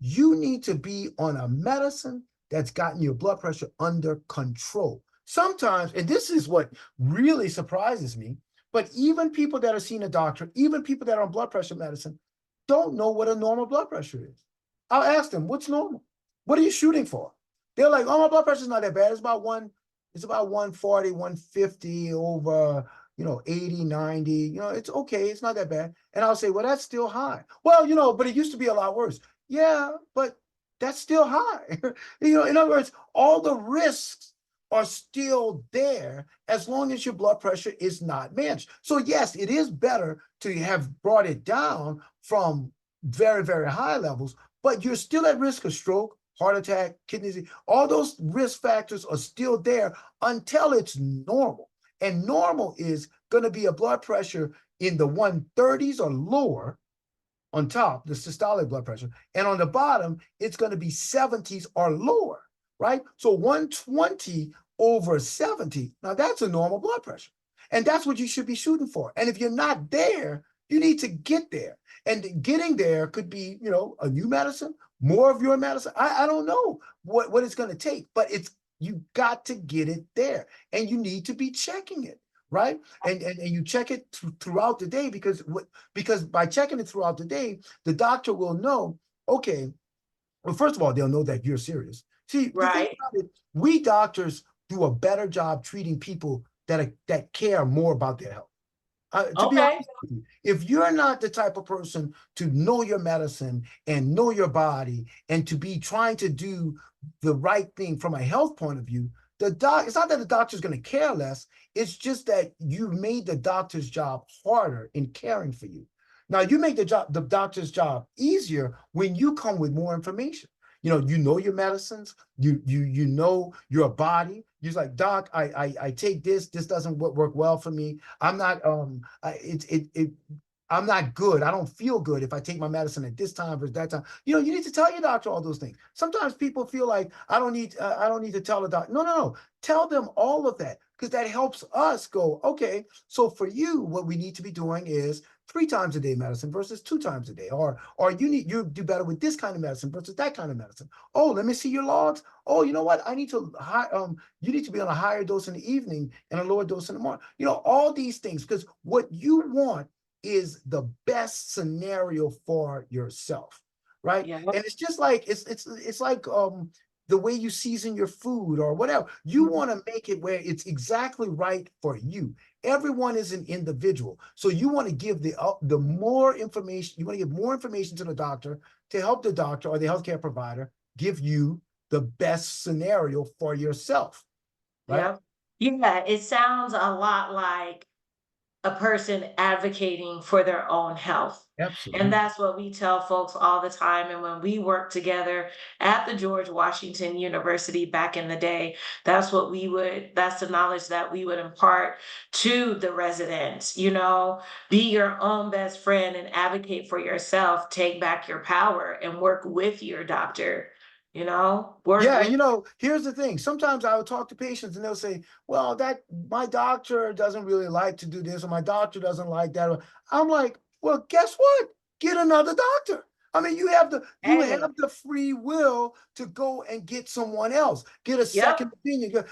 You need to be on a medicine that's gotten your blood pressure under control. Sometimes, and this is what really surprises me, but even people that are seeing a doctor, even people that are on blood pressure medicine, don't know what a normal blood pressure is. I'll ask them, what's normal? What are you shooting for? They're like, oh, my blood pressure's not that bad. It's about 140, 150 over, 80, 90. It's okay. It's not that bad. And I'll say, well, that's still high. Well, but it used to be a lot worse. Yeah, but that's still high. In other words, all the risks are still there as long as your blood pressure is not managed. So yes, it is better to have brought it down from very, very high levels, but you're still at risk of stroke, heart attack, kidney disease. All those risk factors are still there until it's normal. And normal is going to be a blood pressure in the 130s or lower on top, the systolic blood pressure, and on the bottom, it's going to be 70s or lower, right? So 120 over 70, now that's a normal blood pressure. And that's what you should be shooting for. And if you're not there, you need to get there. And getting there could be, a new medicine, more of your medicine. I don't know what it's going to take, but you got to get it there. And you need to be checking it, right? And you check it throughout the day because by checking it throughout the day, the doctor will know, okay, well, first of all, they'll know that you're serious. See, the thing Right. about it, we doctors do a better job treating people that care more about their health. To be Okay. honest with you, if you're not the type of person to know your medicine and know your body and to be trying to do the right thing from a health point of view, it's not that the doctor's going to care less. It's just that you made the doctor's job harder in caring for you. Now you make the doctor's job easier when you come with more information. You know your medicines. You know your body. You're like, doc, I take this. This doesn't work well for me. I'm not I'm not good. I don't feel good if I take my medicine at this time versus that time. You need to tell your doctor all those things. Sometimes people feel like I don't need to tell the doctor. No, no, no. Tell them all of that because that helps us go, okay, so for you, what we need to be doing is 3 times a day medicine versus 2 times a day, or you do better with this kind of medicine versus that kind of medicine. Oh, let me see your logs. Oh, you know what? You need to be on a higher dose in the evening and a lower dose in the morning. All these things because what you want is the best scenario for yourself, right? Yeah. And it's just like it's like the way you season your food or whatever. You want to make it where it's exactly right for you. Everyone is an individual, so you want to give the more information. You want to give more information to the doctor to help the doctor or the healthcare provider give you the best scenario for yourself, right? Yep. Yeah, it sounds a lot like a person advocating for their own health. And Absolutely. that's what we tell folks all the time. And when we worked together at the George Washington University back in the day, that's the knowledge that we would impart to the residents. Be your own best friend and advocate for yourself. Take back your power and work with your doctor. Work Yeah, with. here's the thing. Sometimes I will talk to patients and they'll say, well, that my doctor doesn't really like to do this, or my doctor doesn't like that. I'm like, well, guess what? Get another doctor. I mean, you Hey, have the free will to go and get someone else, get a yep, second opinion.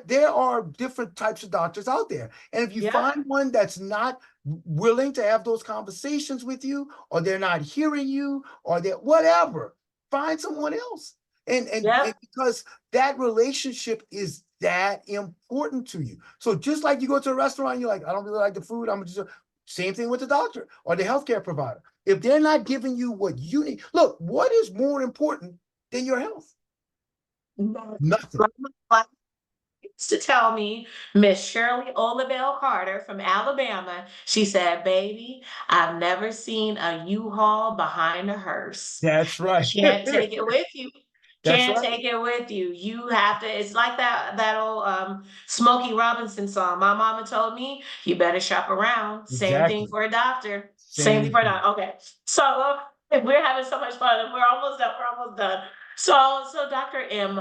There are different types of doctors out there. And if you yep, find one that's not willing to have those conversations with you, or they're not hearing you, or they're whatever, find someone else. And yep, because that relationship is that important to you. So just like you go to a restaurant, you're like, I don't really like the food. I'm just same thing with the doctor or the healthcare provider. If they're not giving you what you need, look, what is more important than your health? nothing. Nothing. Like used to tell me, Miss Shirley Olabelle Carter from Alabama, she said, baby, I've never seen a U-Haul behind a hearse. That's right. Can't take it with you. That's Can't right. take it with you. You have to, it's like that old Smokey Robinson song. My mama told me, you better shop around. Same thing Exactly. for a doctor. Same thing Same for a thing. doctor. Okay. So we're having so much fun. We're almost done. We're almost done. So Dr. M,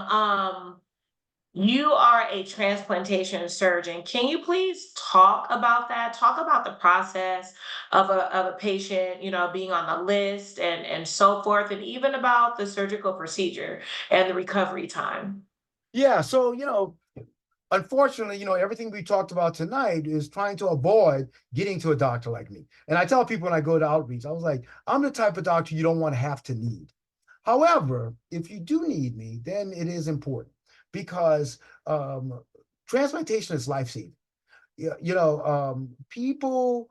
you are a transplantation surgeon. Can you please talk about that? Talk about the process of a patient, being on the list and so forth, and even about the surgical procedure and the recovery time. Yeah. So, unfortunately, everything we talked about tonight is trying to avoid getting to a doctor like me. And I tell people when I go to outreach, I was like, I'm the type of doctor you don't want to have to need. However, if you do need me, then it is important because transplantation is life saving. People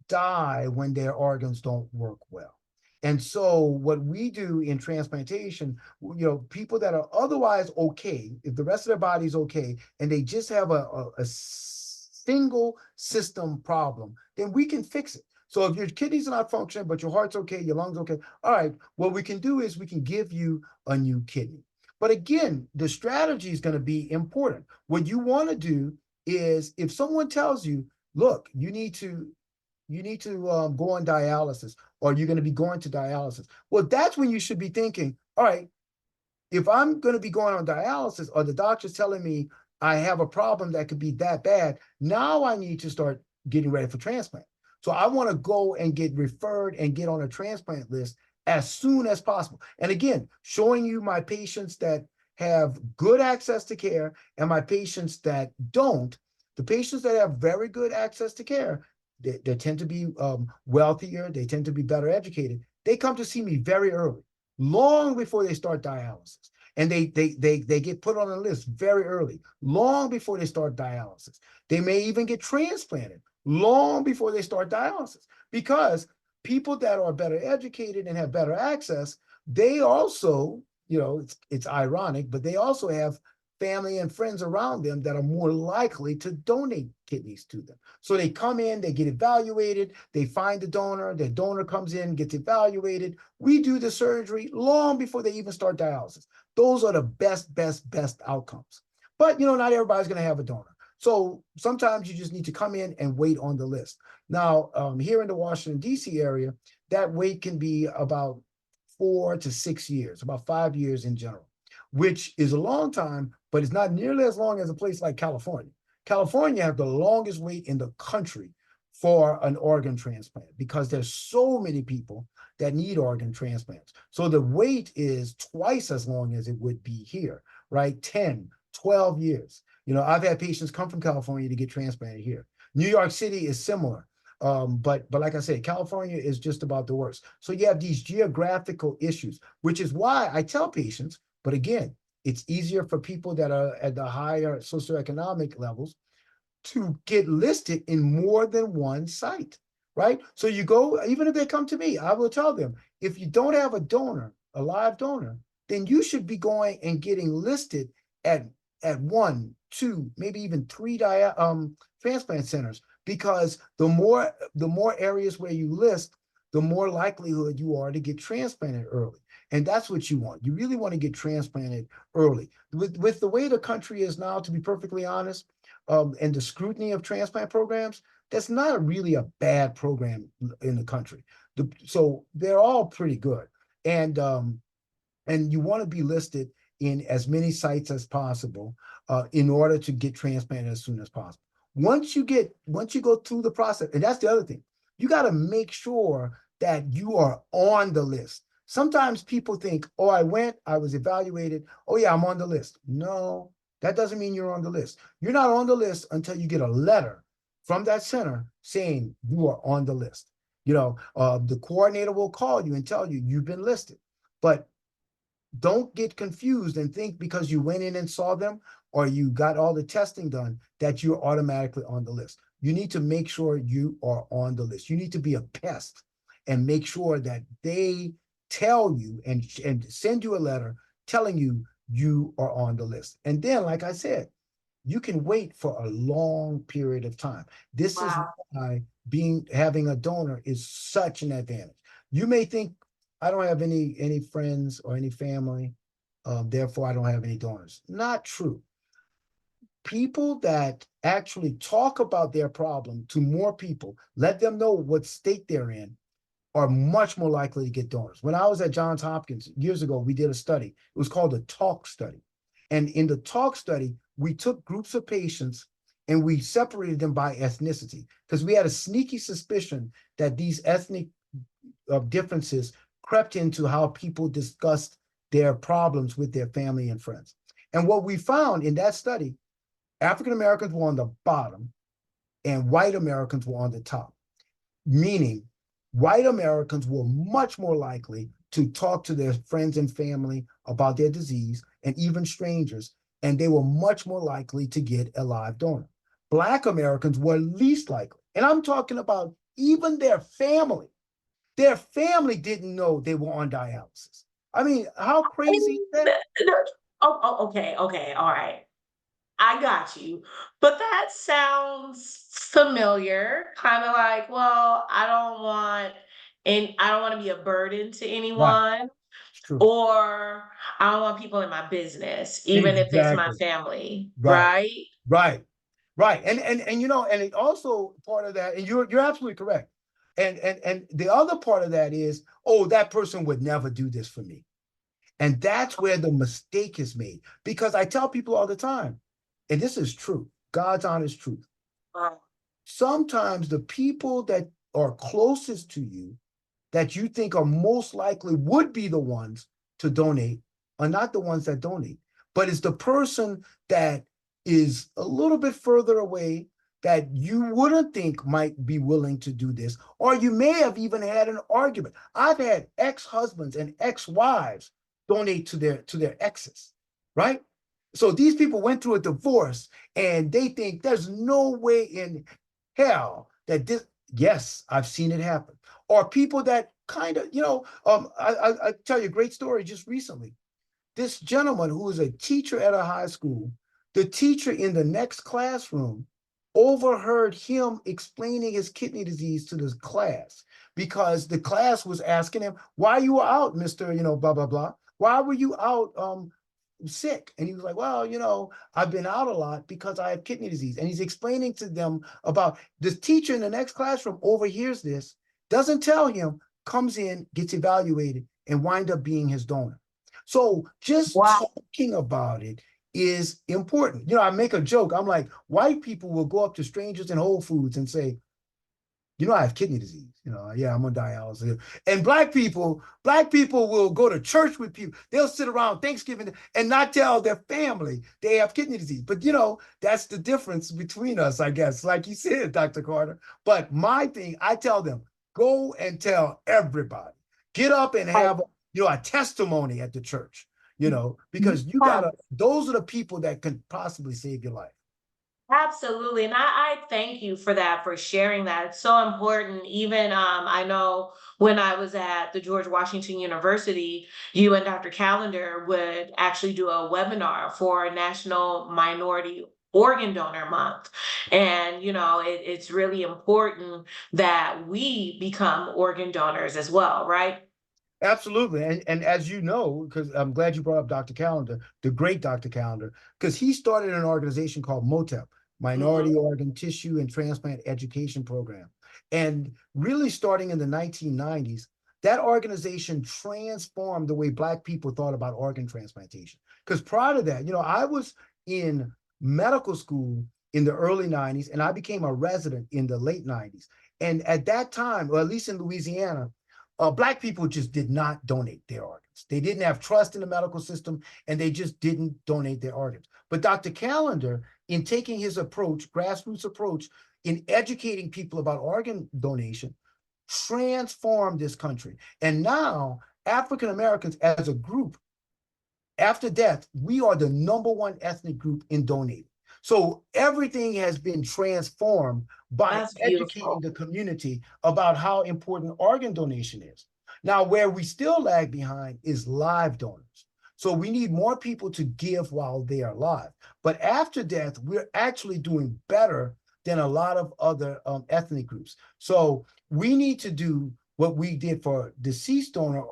die when their organs don't work well. And so, what we do in transplantation, people that are otherwise okay, if the rest of their body is okay, and they just have a single system problem, then we can fix it. So, if your kidneys are not functioning, but your heart's okay, your lungs okay, all right, what we can do is we can give you a new kidney. But again, the strategy is going to be important. What you want to do is if someone tells you, look, you need to go on dialysis or you're going to be going to dialysis. Well, that's when you should be thinking, all right, if I'm going to be going on dialysis or the doctor's telling me I have a problem that could be that bad, now I need to start getting ready for transplant. So I want to go and get referred and get on a transplant list as soon as possible. And again, showing you my patients that have good access to care and my patients that don't. The patients that have very good access to care, they tend to be wealthier, they tend to be better educated. They come to see me very early, long before they start dialysis. And they get put on a list very early, long before they start dialysis. They may even get transplanted long before they start dialysis because people that are better educated and have better access, they also, it's ironic, but they also have family and friends around them that are more likely to donate kidneys to them. So they come in, they get evaluated, they find the donor, the donor comes in, gets evaluated. We do the surgery long before they even start dialysis. Those are the best outcomes. But not everybody's going to have a donor. So sometimes you just need to come in and wait on the list. Now, here in the Washington, D.C. area, that wait can be about 4 to 6 years, about 5 years in general, which is a long time, but it's not nearly as long as a place like California. California has the longest wait in the country for an organ transplant because there's so many people that need organ transplants. So the wait is twice as long as it would be here, right? 10, 12 years. I've had patients come from California to get transplanted here. New York City is similar. But like I said, California is just about the worst. So you have these geographical issues, which is why I tell patients, but again, it's easier for people that are at the higher socioeconomic levels to get listed in more than one site, right? So you go, even if they come to me, I will tell them, if you don't have a donor, a live donor, then you should be going and getting listed at one, two, maybe even three transplant centers, because the more areas where you list, the more likelihood you are to get transplanted early. And that's what you want. You really want to get transplanted early. With the way the country is now, to be perfectly honest, and the scrutiny of transplant programs, that's not really a bad program in the country. So they're all pretty good. And you want to be listed in as many sites as possible in order to get transplanted as soon as possible. Once you go through the process, and that's the other thing, you got to make sure that you are on the list. Sometimes people think, oh, I was evaluated, oh yeah, I'm on the list. No, that doesn't mean you're on the list. You're not on the list until you get a letter from that center saying you are on the list. The coordinator will call you and tell you you've been listed. But don't get confused and think because you went in and saw them or you got all the testing done that you're automatically on the list. You need to make sure you are on the list. You need to be a pest and make sure that they tell you and send you a letter telling you you are on the list. And then, like I said, you can wait for a long period of time. This is Wow. why having a donor is such an advantage. You may think I don't have any friends or any family, therefore I don't have any donors. Not true. People that actually talk about their problem to more people, let them know what state they're in, are much more likely to get donors. When I was at Johns Hopkins years ago, we did a study. It was called the TALK study. And in the TALK study, we took groups of patients and we separated them by ethnicity because we had a sneaky suspicion that these ethnic differences crept into how people discussed their problems with their family and friends. And what we found in that study, African Americans were on the bottom and white Americans were on the top, meaning white Americans were much more likely to talk to their friends and family about their disease and even strangers, and they were much more likely to get a live donor. Black Americans were least likely. And I'm talking about even their family. Their family didn't know they were on dialysis. I mean, how crazy is that? Okay, all right. I got you. But that sounds familiar, kinda like, well, I don't wanna be a burden to Right. anyone, It's true. or I don't want people in my business, even if it's my Exactly. family, Right. right? Right. Right. And it also part of that, and you're absolutely correct. And the other part of that is, oh, that person would never do this for me. And that's where the mistake is made. Because I tell people all the time, and this is true, God's honest truth. Uh, Sometimes the people that are closest to you that you think are most likely would be the ones to donate are not the ones that donate, but it's the person that is a little bit further away that you wouldn't think might be willing to do this, or you may have even had an argument. I've had ex-husbands and ex-wives donate to their exes, right? So these people went through a divorce and they think there's no way in hell that this, yes, I've seen it happen. Or people that kind of, I tell you a great story just recently. This gentleman who was a teacher at a high school, the teacher in the next classroom overheard him explaining his kidney disease to the class because the class was asking him, "Why are you out, Mister? Blah blah blah. Why were you out sick?" And he was like, "Well, I've been out a lot because I have kidney disease." And he's explaining to them about this teacher in the next classroom overhears this, doesn't tell him, comes in, gets evaluated, and wind up being his donor. So just Wow. talking about it is important. I make a joke. I'm like, white people will go up to strangers in Whole Foods and say, I have kidney disease. Yeah, I'm on dialysis. And black people will go to church with people. They'll sit around Thanksgiving and not tell their family they have kidney disease. But that's the difference between us, I guess, like you said, Dr. Carter. But my thing, I tell them, go and tell everybody. Get up and have a testimony at the church, because those are the people that can possibly save your life. Absolutely. And I thank you for that, for sharing that. It's so important. Even I know when I was at the George Washington University, you and Dr. Callender would actually do a webinar for National Minority Organ Donor Month. And, it's really important that we become organ donors as well, right? Absolutely. And as you know, because I'm glad you brought up Dr. Callender, the great Dr. Callender, because he started an organization called MOTEP, Minority Mhm. Organ Tissue and Transplant Education Program. And really starting in the 1990s, that organization transformed the way Black people thought about organ transplantation. Because prior to that, I was in medical school in the early 90s and I became a resident in the late 90s. And at that time, or at least in Louisiana, Black people just did not donate their organs. They didn't have trust in the medical system, and they just didn't donate their organs. But Dr. Callender, in taking his approach, grassroots approach, in educating people about organ donation, transformed this country. And now African Americans as a group after death, we are the number one ethnic group in donating. So everything has been transformed by That's educating beautiful. the community about how important organ donation is. Now, where we still lag behind is live donors. So we need more people to give while they are alive. But after death, we're actually doing better than a lot of other ethnic groups. So we need to do what we did for deceased donor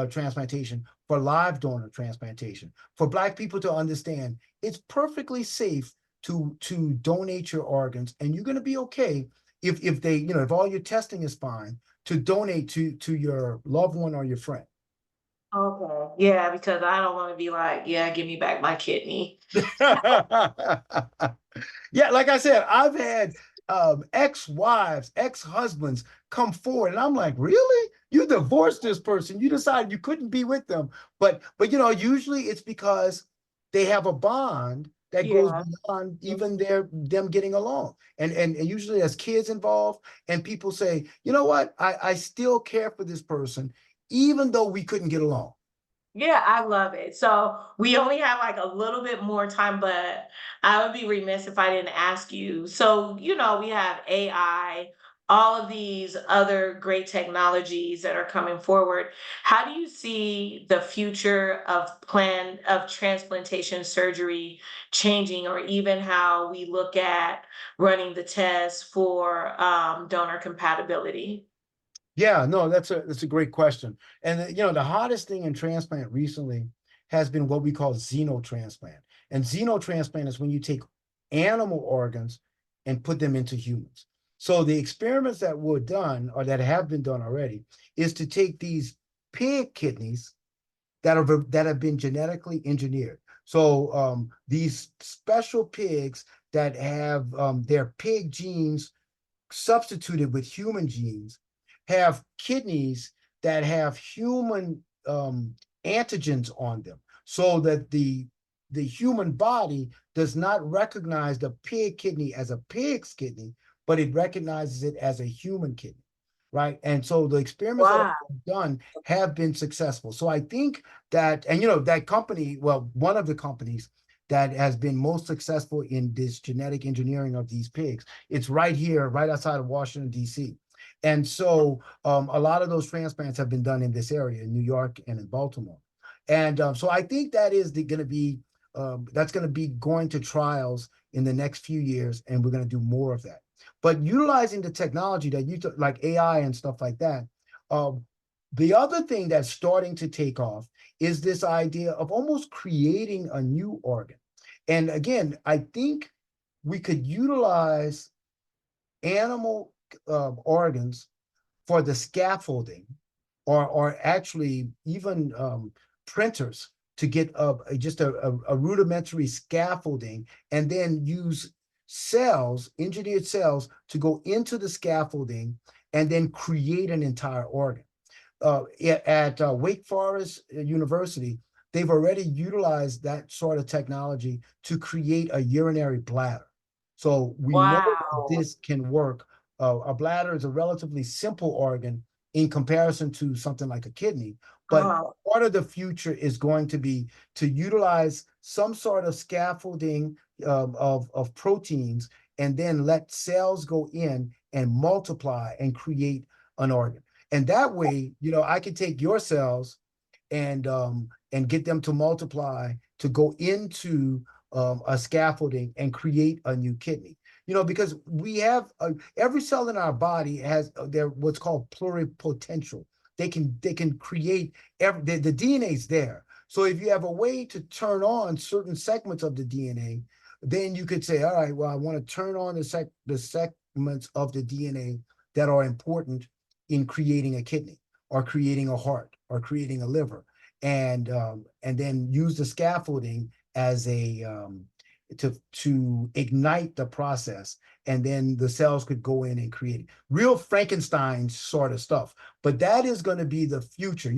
transplantation for live donor transplantation, for Black people to understand it's perfectly safe to donate your organs, and you're going to be okay if they, if all your testing is fine, to donate to your loved one or your friend. Okay. Yeah, because I don't want to be like, yeah, give me back my kidney. Yeah, like I said, I've had ex-wives, ex-husbands come forward, and I'm like, really? You divorced this person? You decided you couldn't be with them, but usually it's because they have a bond that goes Yeah. beyond even them getting along, and usually there's kids involved, and people say, you know what, I still care for this person, even though we couldn't get along. Yeah, I love it. So we only have like a little bit more time, but I would be remiss if I didn't ask you. So, we have AI, all of these other great technologies that are coming forward. How do you see the future of transplantation surgery changing, or even how we look at running the tests for donor compatibility? Yeah, no, that's a great question. And the hottest thing in transplant recently has been what we call xenotransplant. And xenotransplant is when you take animal organs and put them into humans. So the experiments that were done or that have been done already is to take these pig kidneys that have been genetically engineered. So these special pigs that have their pig genes substituted with human genes have kidneys that have human antigens on them so that the human body does not recognize the pig kidney as a pig's kidney, but it recognizes it as a human kidney, right? And so the experiments that have Wow. been done have been successful. So I think that, and that company, well, one of the companies that has been most successful in this genetic engineering of these pigs, it's right here, right outside of Washington, D.C. And so a lot of those transplants have been done in this area, in New York and in Baltimore. And so I think that is going to be that's going to be going to trials in the next few years, and we're going to do more of that. But utilizing the technology that you like AI and stuff like that. Um, the other thing that's starting to take off is this idea of almost creating a new organ. And again, I think we could utilize animal organs for the scaffolding, or actually even printers to get just a rudimentary scaffolding, and then use cells, engineered cells, to go into the scaffolding and then create an entire organ. At Wake Forest University, they've already utilized that sort of technology to create a urinary bladder. So we know that Wow. this can work. A bladder is a relatively simple organ in comparison to something like a kidney, but Oh, part of the future is going to be to utilize some sort of scaffolding of proteins, and then let cells go in and multiply and create an organ. And that way, I can take your cells and get them to multiply to go into a scaffolding and create a new kidney. Because we have every cell in our body has their what's called pluripotential. They can create the DNA's there. So if you have a way to turn on certain segments of the DNA, then you could say, all right, well, I want to turn on the segments of the DNA that are important in creating a kidney, or creating a heart, or creating a liver, and then use the scaffolding as a to ignite the process, and then the cells could go in and create it. Real Frankenstein sort of stuff. But that is going to be the future.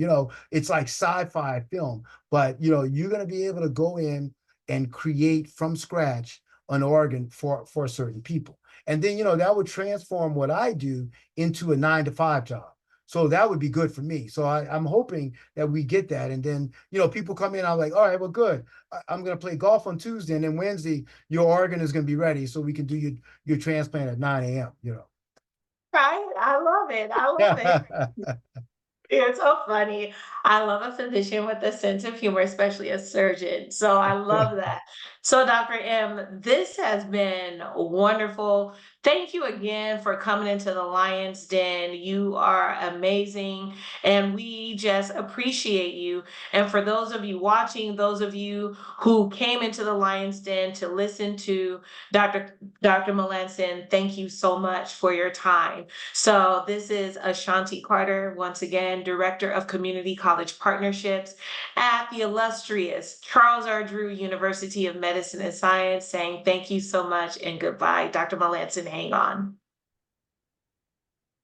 It's like sci-fi film, but you're going to be able to go in and create from scratch an organ for certain people. And then that would transform what I do into a 9 to 5 job. So that would be good for me. So I'm hoping that we get that. And then, people come in, I'm like, all right, well, good. I'm going to play golf on Tuesday. And then Wednesday, your organ is going to be ready so we can do your transplant at 9 a.m. right. I love it. I love it. It's so funny. I love a physician with a sense of humor, especially a surgeon. So I love that. So, Dr. M, this has been wonderful. Thank you again for coming into the Lion's Den. You are amazing, and we just appreciate you. And for those of you watching, those of you who came into the Lion's Den to listen to Dr. Melanson, thank you so much for your time. So this is Ashanti Carter, once again, Director of Community College Partnerships at the illustrious Charles R. Drew University of Medicine and Science, saying thank you so much and goodbye. Dr. Melanson, hang on.